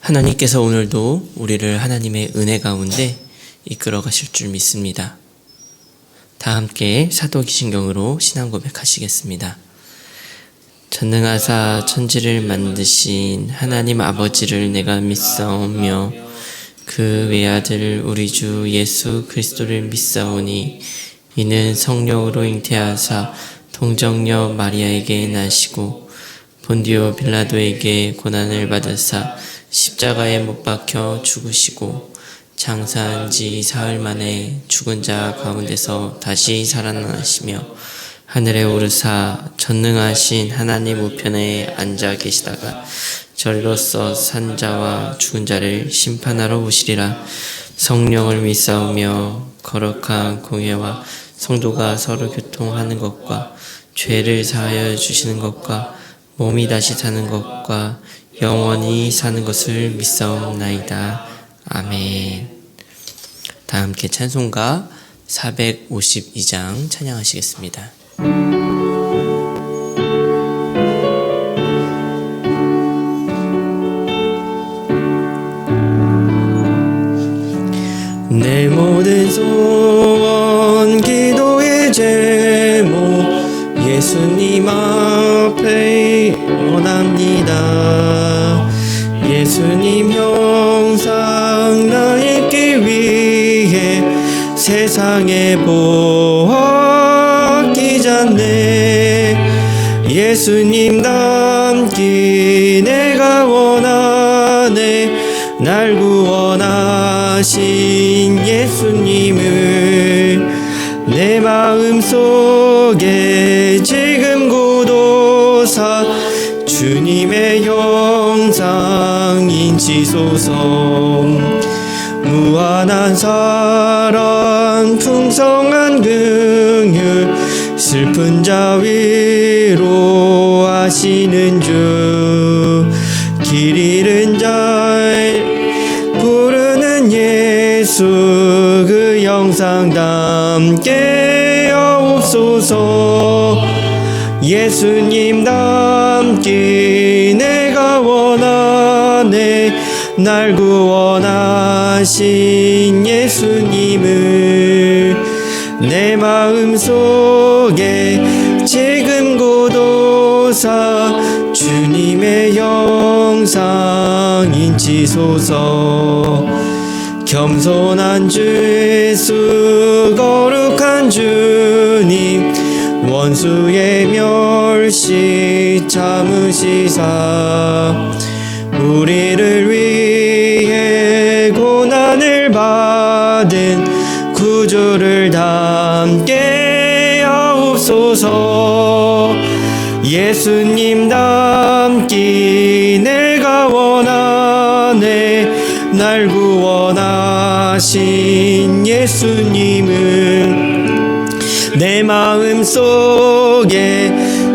하나님께서 오늘도 우리를 하나님의 은혜 가운데 이끌어 가실 줄 믿습니다. 다 함께 사도기신경으로 신앙 고백하시겠습니다. 전능하사 천지를 만드신 하나님 아버지를 내가 믿사오며 그 외아들 우리 주 예수 그리스도를 믿사오니 이는 성령으로 잉태하사 동정녀 마리아에게 나시고 본디오 빌라도에게 고난을 받으사 십자가에 못 박혀 죽으시고 장사한 지 사흘 만에 죽은 자 가운데서 다시 살아나시며 하늘에 오르사 전능하신 하나님 우편에 앉아 계시다가 저리로서 산 자와 죽은 자를 심판하러 오시리라. 성령을 믿사오며 거룩한 공회와 성도가 서로 교통하는 것과 죄를 사하여 주시는 것과 몸이 다시 사는 것과 영원히 사는 것을 믿사옵나이다. 아멘. 다 함께 찬송가 452장 찬양하시겠습니다. 내 모든 소원 기도의 제목 예수님 앞에 원합니다. 예수님 형상 나있기 위해 세상에 보았기 전에 예수님 닮기 내가 원하네. 날 구원하신 예수님을 내 마음속에 지금 굳어사 주님의 형상 인치소서. 무한한 사랑 풍성한 긍휼 슬픈 자 위로하시는 주. 길 잃은 자 부르는 예수 그 형상 담게 하옵소서. 예수님 닮기 내가 원하네. 날 구원하신 예수님을 내 마음속에 지금 굳어사 주님의 형상 인치소서. 겸손한 주 예수 거룩한 주님 원수의 멸시 참으시사 우리를 위해 고난을 받은 구주를 닮게 하옵소서. 예수님 닮기 내가 원하네. 날 구원하신 예수님을 내 마음속에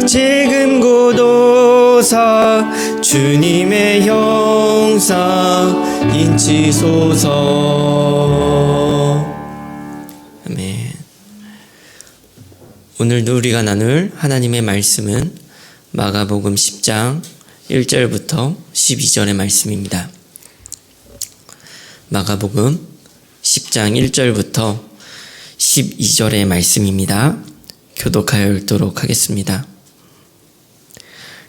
지금 굳어사 주님의 형상 인치소서. 아멘. 오늘도 우리가 나눌 하나님의 말씀은 마가복음 10장 1절부터 12절의 말씀입니다. 마가복음 10장 1절부터 12절의 말씀입니다. 교독하여 읽도록 하겠습니다.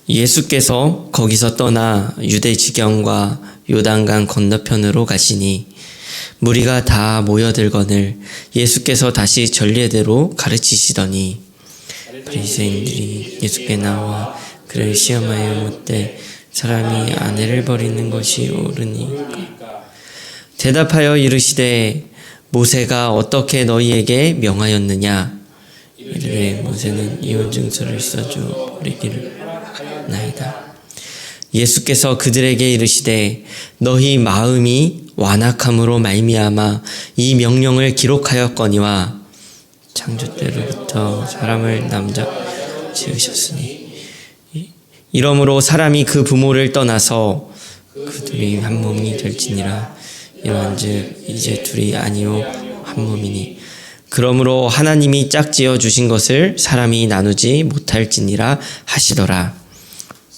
예수께서 거기서 떠나 유대 지경과 요단강 건너편으로 가시니 무리가 다 모여들거늘 예수께서 다시 전례대로 가르치시더니 바리새인들이 예수께 나와 그를 시험하여 묻되 사람이 아내를 버리는 것이 옳으니까 대답하여 이르시되 모세가 어떻게 너희에게 명하였느냐. 이르되 모세는 이혼 증서를 써줘 버리기를 나이다. 예수께서 그들에게 이르시되 너희 마음이 완악함으로 말미암아 이 명령을 기록하였거니와 창조 때로부터 사람을 남자 지으셨으니 이러므로 사람이 그 부모를 떠나서 그들이 한 몸이 될지니라. 이러한즉 이제 둘이 아니요 한 몸이니 그러므로 하나님이 짝지어 주신 것을 사람이 나누지 못할지니라 하시더라.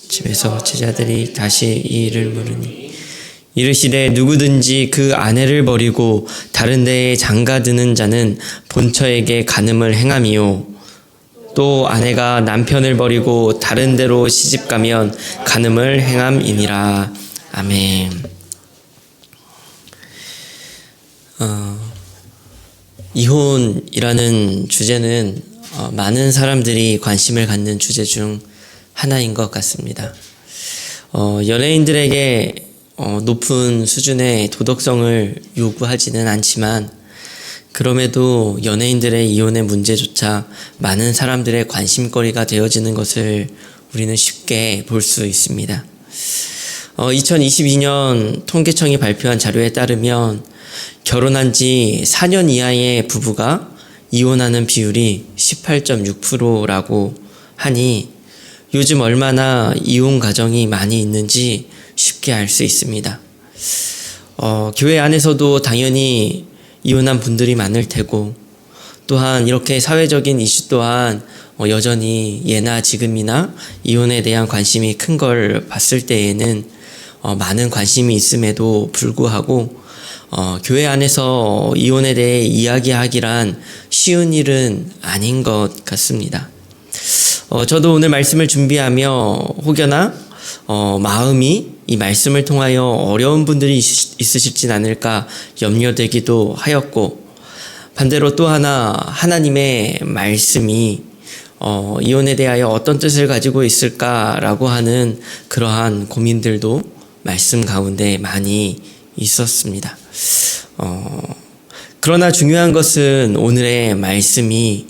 집에서 제자들이 다시 이 일을 물으니 이르시되 누구든지 그 아내를 버리고 다른 데에 장가드는 자는 본처에게 간음을 행함이요 또 아내가 남편을 버리고 다른 데로 시집가면 간음을 행함이니라. 아멘. 이혼이라는 주제는 많은 사람들이 관심을 갖는 주제 중 하나인 것 같습니다. 연예인들에게 높은 수준의 도덕성을 요구하지는 않지만 그럼에도 연예인들의 이혼의 문제조차 많은 사람들의 관심거리가 되어지는 것을 우리는 쉽게 볼 수 있습니다. 2022년 통계청이 발표한 자료에 따르면 결혼한 지 4년 이하의 부부가 이혼하는 비율이 18.6%라고 하니 요즘 얼마나 이혼 가정이 많이 있는지 쉽게 알 수 있습니다. 교회 안에서도 당연히 이혼한 분들이 많을 테고 또한 이렇게 사회적인 이슈 또한 여전히 예나 지금이나 이혼에 대한 관심이 큰 걸 봤을 때에는 많은 관심이 있음에도 불구하고 교회 안에서 이혼에 대해 이야기하기란 쉬운 일은 아닌 것 같습니다. 저도 오늘 말씀을 준비하며 혹여나 마음이 이 말씀을 통하여 어려운 분들이 있으실진 않을까 염려되기도 하였고 반대로 또 하나님의 말씀이 이혼에 대하여 어떤 뜻을 가지고 있을까라고 하는 그러한 고민들도 말씀 가운데 많이 있었습니다. 그러나 중요한 것은 오늘의 말씀이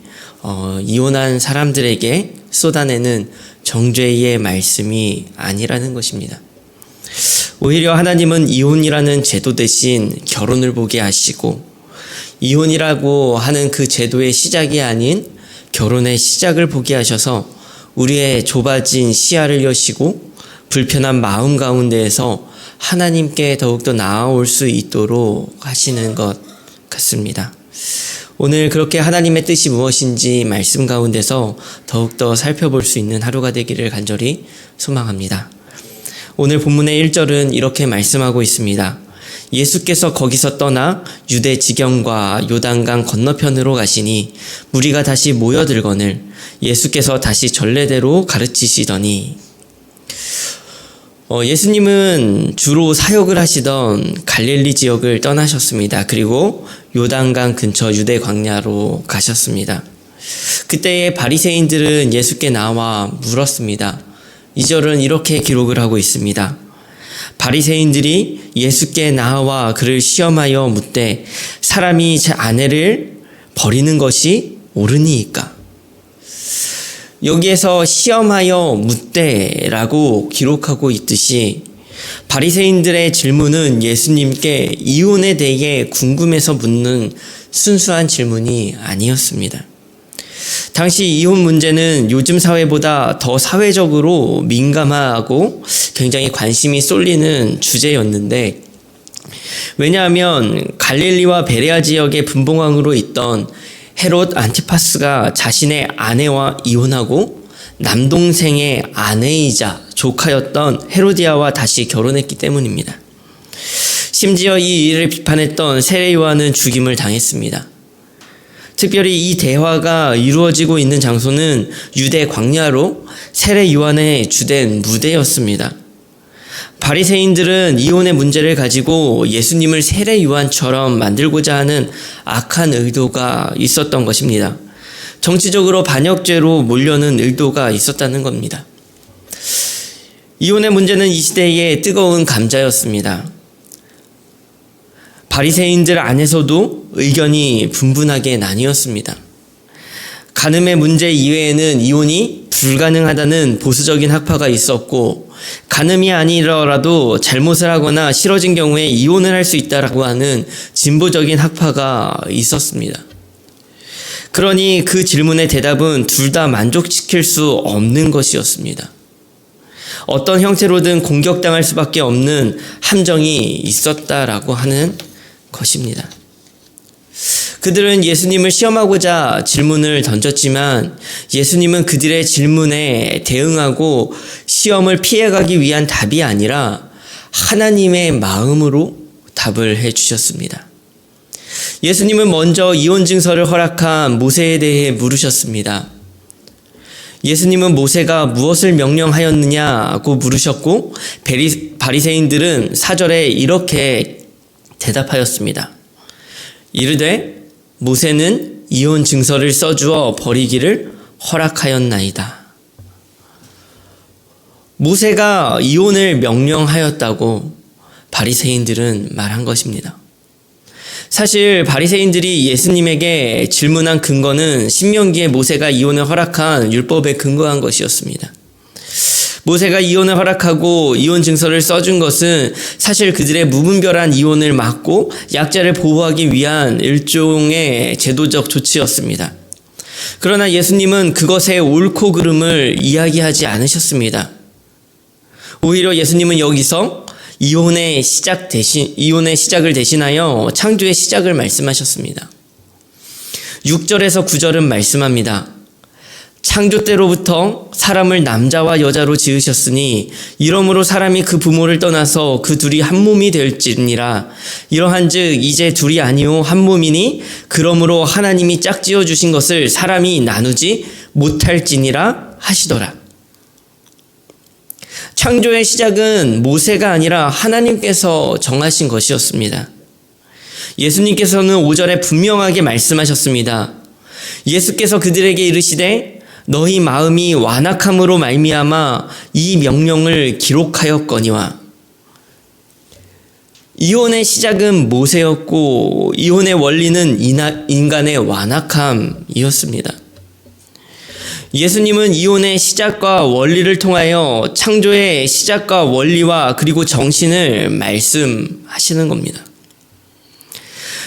이혼한 사람들에게 쏟아내는 정죄의 말씀이 아니라는 것입니다. 오히려 하나님은 이혼이라는 제도 대신 결혼을 보게 하시고 이혼이라고 하는 그 제도의 시작이 아닌 결혼의 시작을 보게 하셔서 우리의 좁아진 시야를 여시고 불편한 마음 가운데에서 하나님께 더욱더 나아올 수 있도록 하시는 것 같습니다. 오늘 그렇게 하나님의 뜻이 무엇인지 말씀 가운데서 더욱더 살펴볼 수 있는 하루가 되기를 간절히 소망합니다. 오늘 본문의 1절은 이렇게 말씀하고 있습니다. 예수께서 거기서 떠나 유대 지경과 요단강 건너편으로 가시니 무리가 다시 모여들거늘 예수께서 다시 전례대로 가르치시더니 예수님은 주로 사역을 하시던 갈릴리 지역을 떠나셨습니다. 그리고 요단강 근처 유대 광야로 가셨습니다. 그때의 바리새인들은 예수께 나와 물었습니다. 2절은 이렇게 기록을 하고 있습니다. 바리새인들이 예수께 나와 그를 시험하여 묻되 사람이 제 아내를 버리는 것이 옳으니이까? 여기에서 시험하여 묻되라고 기록하고 있듯이 바리새인들의 질문은 예수님께 이혼에 대해 궁금해서 묻는 순수한 질문이 아니었습니다. 당시 이혼 문제는 요즘 사회보다 더 사회적으로 민감하고 굉장히 관심이 쏠리는 주제였는데 왜냐하면 갈릴리와 베레아 지역의 분봉왕으로 있던 헤롯 안티파스가 자신의 아내와 이혼하고 남동생의 아내이자 조카였던 헤로디아와 다시 결혼했기 때문입니다. 심지어 이 일을 비판했던 세례 요한은 죽임을 당했습니다. 특별히 이 대화가 이루어지고 있는 장소는 유대 광야로 세례 요한의 주된 무대였습니다. 바리새인들은 이혼의 문제를 가지고 예수님을 세례 요한처럼 만들고자 하는 악한 의도가 있었던 것입니다. 정치적으로 반역죄로 몰려는 의도가 있었다는 겁니다. 이혼의 문제는 이 시대의 뜨거운 감자였습니다. 바리새인들 안에서도 의견이 분분하게 나뉘었습니다. 간음의 문제 이외에는 이혼이 불가능하다는 보수적인 학파가 있었고 간음이 아니더라도 잘못을 하거나 싫어진 경우에 이혼을 할 수 있다라고 하는 진보적인 학파가 있었습니다. 그러니 그 질문의 대답은 둘 다 만족시킬 수 없는 것이었습니다. 어떤 형태로든 공격당할 수밖에 없는 함정이 있었다라고 하는 것입니다. 그들은 예수님을 시험하고자 질문을 던졌지만 예수님은 그들의 질문에 대응하고 시험을 피해가기 위한 답이 아니라 하나님의 마음으로 답을 해주셨습니다. 예수님은 먼저 이혼 증서를 허락한 모세에 대해 물으셨습니다. 예수님은 모세가 무엇을 명령하였느냐고 물으셨고, 바리새인들은 4절에 이렇게 대답하였습니다. 이르되 모세는 이혼 증서를 써주어 버리기를 허락하였나이다. 모세가 이혼을 명령하였다고 바리새인들은 말한 것입니다. 사실 바리새인들이 예수님에게 질문한 근거는 신명기에 모세가 이혼을 허락한 율법에 근거한 것이었습니다. 모세가 이혼을 허락하고 이혼 증서를 써준 것은 사실 그들의 무분별한 이혼을 막고 약자를 보호하기 위한 일종의 제도적 조치였습니다. 그러나 예수님은 그것의 옳고 그름을 이야기하지 않으셨습니다. 오히려 예수님은 여기서 이혼의 시작을 대신하여 창조의 시작을 말씀하셨습니다. 6절에서 9절은 말씀합니다. 창조 때로부터 사람을 남자와 여자로 지으셨으니 이러므로 사람이 그 부모를 떠나서 그 둘이 한 몸이 될지니라. 이러한즉 이제 둘이 아니요 한 몸이니 그러므로 하나님이 짝지어 주신 것을 사람이 나누지 못할지니라 하시더라. 창조의 시작은 모세가 아니라 하나님께서 정하신 것이었습니다. 예수님께서는 5절에 분명하게 말씀하셨습니다. 예수께서 그들에게 이르시되 너희 마음이 완악함으로 말미암아 이 명령을 기록하였거니와. 이혼의 시작은 모세였고 이혼의 원리는 인간의 완악함이었습니다. 예수님은 이혼의 시작과 원리를 통하여 창조의 시작과 원리와 그리고 정신을 말씀하시는 겁니다.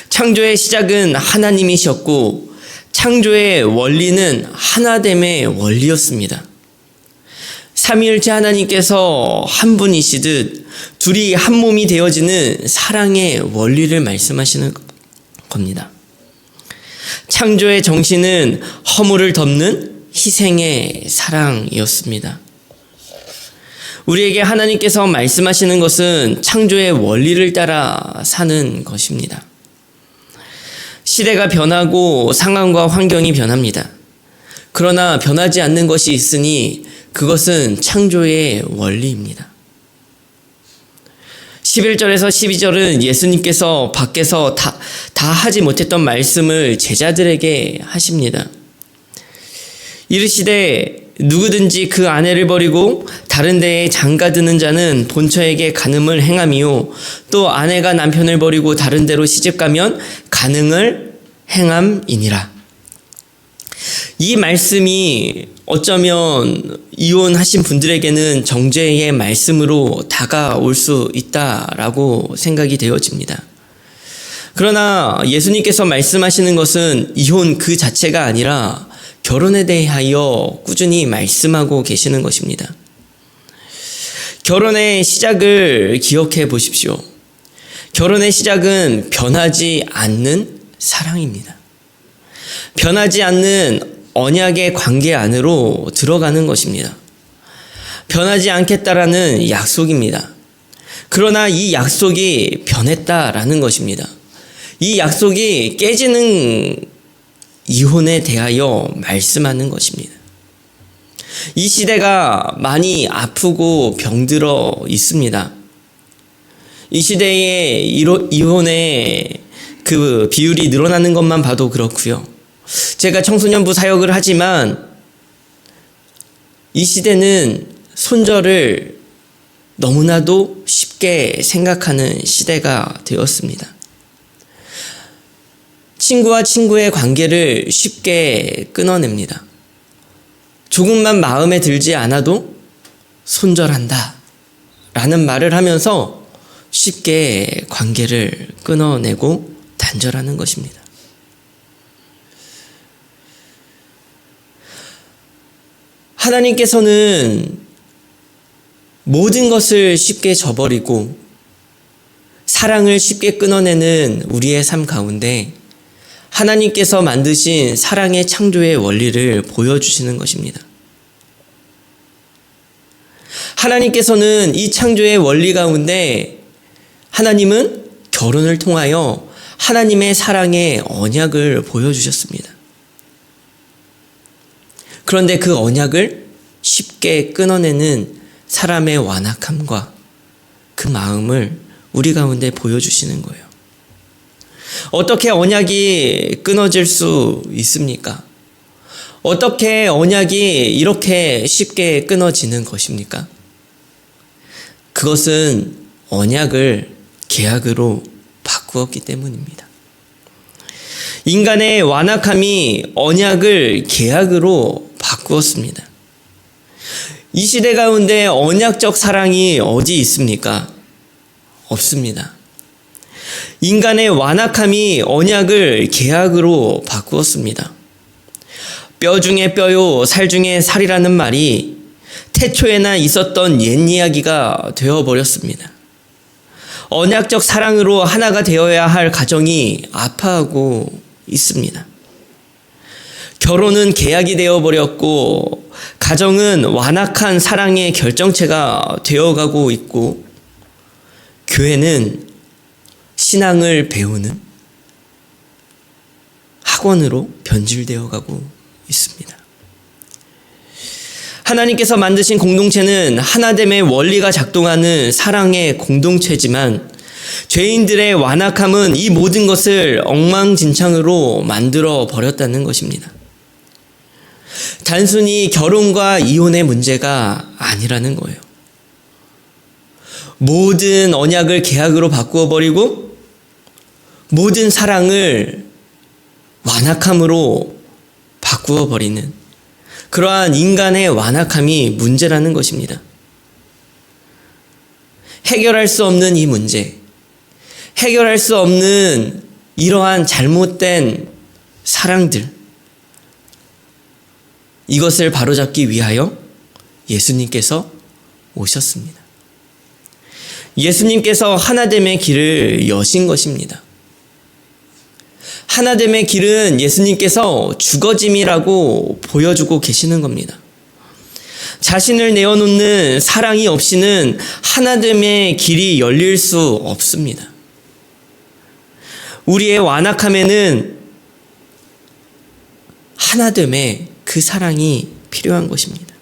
창조의 시작은 하나님이셨고 창조의 원리는 하나됨의 원리였습니다. 삼위일체 하나님께서 한 분이시듯 둘이 한 몸이 되어지는 사랑의 원리를 말씀하시는 겁니다. 창조의 정신은 허물을 덮는 희생의 사랑이었습니다. 우리에게 하나님께서 말씀하시는 것은 창조의 원리를 따라 사는 것입니다. 시대가 변하고 상황과 환경이 변합니다. 그러나 변하지 않는 것이 있으니 그것은 창조의 원리입니다. 11절에서 12절은 예수님께서 밖에서 다 하지 못했던 말씀을 제자들에게 하십니다. 이르시되 누구든지 그 아내를 버리고 다른 데에 장가드는 자는 본처에게 간음을 행함이요 또 아내가 남편을 버리고 다른 데로 시집가면 간음을 행함이니라. 이 말씀이 어쩌면 이혼하신 분들에게는 정죄의 말씀으로 다가올 수 있다라고 생각이 되어집니다. 그러나 예수님께서 말씀하시는 것은 이혼 그 자체가 아니라 결혼에 대하여 꾸준히 말씀하고 계시는 것입니다. 결혼의 시작을 기억해 보십시오. 결혼의 시작은 변하지 않는 사랑입니다. 변하지 않는 언약의 관계 안으로 들어가는 것입니다. 변하지 않겠다라는 약속입니다. 그러나 이 약속이 변했다라는 것입니다. 이 약속이 깨지는 이혼에 대하여 말씀하는 것입니다. 이 시대가 많이 아프고 병들어 있습니다. 이 시대에 이혼의 그 비율이 늘어나는 것만 봐도 그렇고요. 제가 청소년부 사역을 하지만 이 시대는 손절을 너무나도 쉽게 생각하는 시대가 되었습니다. 친구와 친구의 관계를 쉽게 끊어냅니다. 조금만 마음에 들지 않아도 손절한다 라는 말을 하면서 쉽게 관계를 끊어내고 단절하는 것입니다. 하나님께서는 모든 것을 쉽게 저버리고 사랑을 쉽게 끊어내는 우리의 삶 가운데 하나님께서 만드신 사랑의 창조의 원리를 보여주시는 것입니다. 하나님께서는 이 창조의 원리 가운데 하나님은 결혼을 통하여 하나님의 사랑의 언약을 보여주셨습니다. 그런데 그 언약을 쉽게 끊어내는 사람의 완악함과 그 마음을 우리 가운데 보여주시는 거예요. 어떻게 언약이 끊어질 수 있습니까? 어떻게 언약이 이렇게 쉽게 끊어지는 것입니까? 그것은 언약을 계약으로 바꾸었기 때문입니다. 인간의 완악함이 언약을 계약으로 바꾸었습니다. 이 시대 가운데 언약적 사랑이 어디 있습니까? 없습니다. 인간의 완악함이 언약을 계약으로 바꾸었습니다. 뼈 중에 뼈요 살 중에 살이라는 말이 태초에나 있었던 옛 이야기가 되어버렸습니다. 언약적 사랑으로 하나가 되어야 할 가정이 아파하고 있습니다. 결혼은 계약이 되어버렸고 가정은 완악한 사랑의 결정체가 되어가고 있고 교회는 신앙을 배우는 학원으로 변질되어 가고 있습니다. 하나님께서 만드신 공동체는 하나됨의 원리가 작동하는 사랑의 공동체지만 죄인들의 완악함은 이 모든 것을 엉망진창으로 만들어 버렸다는 것입니다. 단순히 결혼과 이혼의 문제가 아니라는 거예요. 모든 언약을 계약으로 바꾸어 버리고 모든 사랑을 완악함으로 바꾸어 버리는 그러한 인간의 완악함이 문제라는 것입니다. 해결할 수 없는 이 문제, 해결할 수 없는 이러한 잘못된 사랑들, 이것을 바로잡기 위하여 예수님께서 오셨습니다. 예수님께서 하나됨의 길을 여신 것입니다. 하나됨의 길은 예수님께서 죽어짐이라고 보여주고 계시는 겁니다. 자신을 내어놓는 사랑이 없이는 하나됨의 길이 열릴 수 없습니다. 우리의 완악함에는 하나됨의 그 사랑이 필요한 것입니다.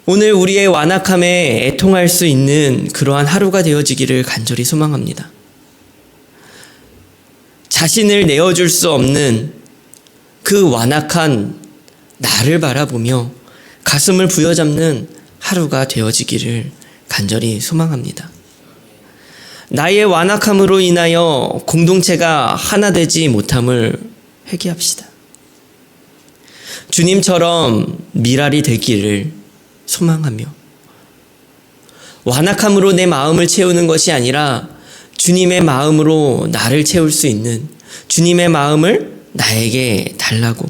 오늘 우리의 완악함에 애통할 수 있는 그러한 하루가 되어지기를 간절히 소망합니다. 자신을 내어줄 수 없는 그 완악한 나를 바라보며 가슴을 부여잡는 하루가 되어지기를 간절히 소망합니다. 나의 완악함으로 인하여 공동체가 하나 되지 못함을 회개합시다. 주님처럼 미랄이 되기를 소망하며 완악함으로 내 마음을 채우는 것이 아니라 주님의 마음으로 나를 채울 수 있는 주님의 마음을 나에게 달라고,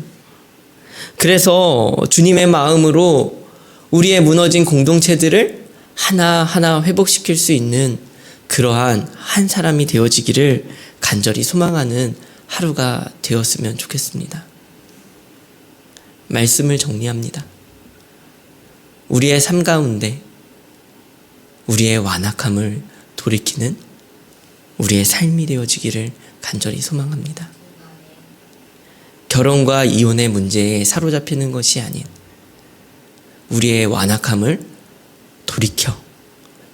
그래서 주님의 마음으로 우리의 무너진 공동체들을 하나하나 회복시킬 수 있는 그러한 한 사람이 되어지기를 간절히 소망하는 하루가 되었으면 좋겠습니다. 말씀을 정리합니다. 우리의 삶 가운데 우리의 완악함을 돌이키는 우리의 삶이 되어지기를 간절히 소망합니다. 결혼과 이혼의 문제에 사로잡히는 것이 아닌 우리의 완악함을 돌이켜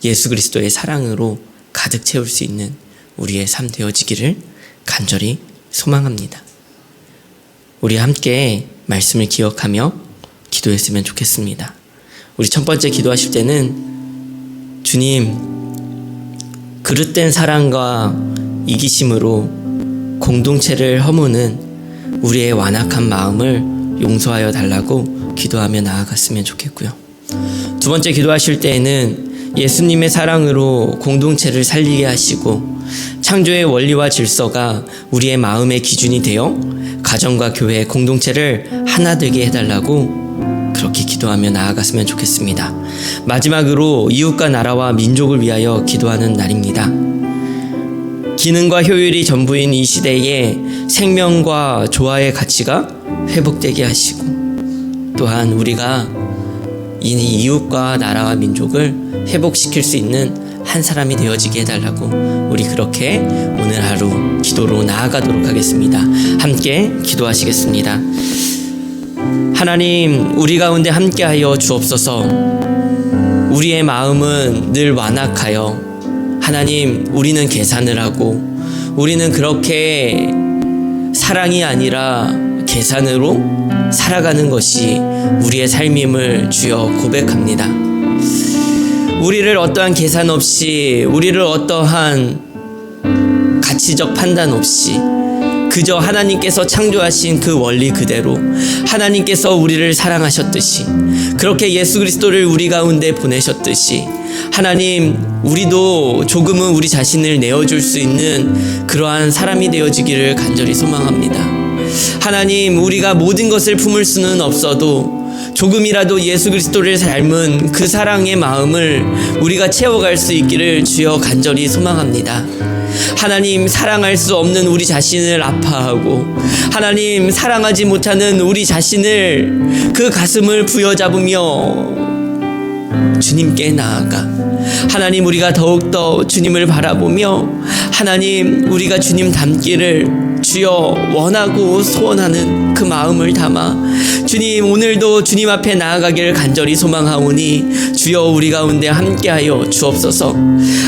예수 그리스도의 사랑으로 가득 채울 수 있는 우리의 삶 되어지기를 간절히 소망합니다. 우리 함께 말씀을 기억하며 기도했으면 좋겠습니다. 우리 첫 번째 기도하실 때는 주님, 그릇된 사랑과 이기심으로 공동체를 허무는 우리의 완악한 마음을 용서하여 달라고 기도하며 나아갔으면 좋겠고요. 두 번째 기도하실 때에는 예수님의 사랑으로 공동체를 살리게 하시고 창조의 원리와 질서가 우리의 마음의 기준이 되어 가정과 교회, 공동체를 하나 되게 해달라고 그렇게 기도하며 나아갔으면 좋겠습니다. 마지막으로 이웃과 나라와 민족을 위하여 기도하는 날입니다. 기능과 효율이 전부인 이 시대에 생명과 조화의 가치가 회복되게 하시고 또한 우리가 이 이웃과 나라와 민족을 회복시킬 수 있는 한 사람이 되어지게 해달라고 우리 그렇게 오늘 하루 기도로 나아가도록 하겠습니다. 함께 기도하시겠습니다. 하나님, 우리 가운데 함께하여 주옵소서. 우리의 마음은 늘 완악하여 하나님, 우리는 계산을 하고 우리는 그렇게 사랑이 아니라 계산으로 살아가는 것이 우리의 삶임을 주여 고백합니다. 우리를 어떠한 계산 없이, 우리를 어떠한 가치적 판단 없이 그저 하나님께서 창조하신 그 원리 그대로 하나님께서 우리를 사랑하셨듯이, 그렇게 예수 그리스도를 우리 가운데 보내셨듯이 하나님, 우리도 조금은 우리 자신을 내어줄 수 있는 그러한 사람이 되어지기를 간절히 소망합니다. 하나님, 우리가 모든 것을 품을 수는 없어도 조금이라도 예수 그리스도를 닮은 그 사랑의 마음을 우리가 채워갈 수 있기를 주여 간절히 소망합니다. 하나님, 사랑할 수 없는 우리 자신을 아파하고 하나님, 사랑하지 못하는 우리 자신을 그 가슴을 부여잡으며 주님께 나아가 하나님, 우리가 더욱더 주님을 바라보며 하나님, 우리가 주님 닮기를 주여 원하고 소원하는 그 마음을 담아 주님, 오늘도 주님 앞에 나아가기를 간절히 소망하오니 주여 우리 가운데 함께하여 주옵소서.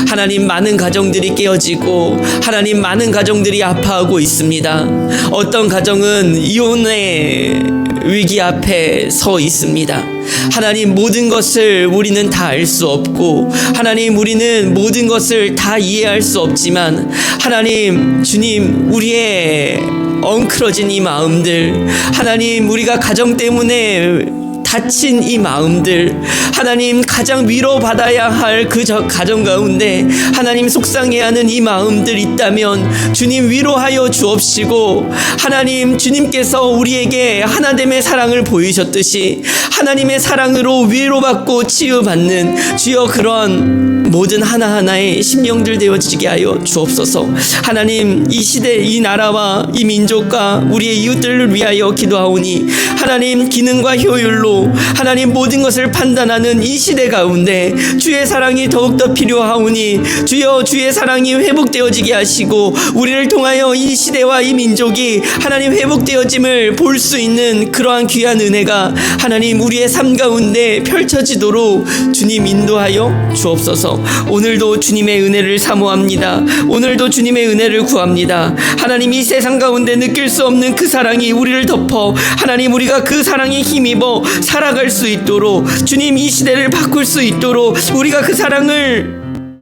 하나님, 많은 가정들이 깨어지고 하나님, 많은 가정들이 아파하고 있습니다. 어떤 가정은 이혼의 위기 앞에 서 있습니다. 하나님, 모든 것을 우리는 다 알 수 없고 하나님, 우리는 모든 것을 다 이해할 수 없지만 하나님, 주님, 우리의 엉클어진 이 마음들, 하나님, 우리가 가정 때문에 다친 이 마음들, 하나님, 가장 위로받아야 할 그 가정 가운데 하나님, 속상해하는 이 마음들 있다면 주님 위로하여 주옵시고 하나님, 주님께서 우리에게 하나됨의 사랑을 보이셨듯이 하나님의 사랑으로 위로받고 치유받는 주여 그런 모든 하나하나의 심령들 되어지게 하여 주옵소서. 하나님, 이 시대, 이 나라와 이 민족과 우리의 이웃들을 위하여 기도하오니 하나님, 기능과 효율로 하나님, 모든 것을 판단하는 이 시대 가운데 주의 사랑이 더욱더 필요하오니 주여 주의 사랑이 회복되어지게 하시고 우리를 통하여 이 시대와 이 민족이 하나님 회복되어짐을 볼 수 있는 그러한 귀한 은혜가 하나님, 우리의 삶 가운데 펼쳐지도록 주님 인도하여 주옵소서. 오늘도 주님의 은혜를 사모합니다. 오늘도 주님의 은혜를 구합니다. 하나님, 이 세상 가운데 느낄 수 없는 그 사랑이 우리를 덮어 하나님, 우리가 그 사랑에 힘입어 살아갈 수 있도록 주님, 이 시대를 바꿀 수 있도록 우리가 그 사랑을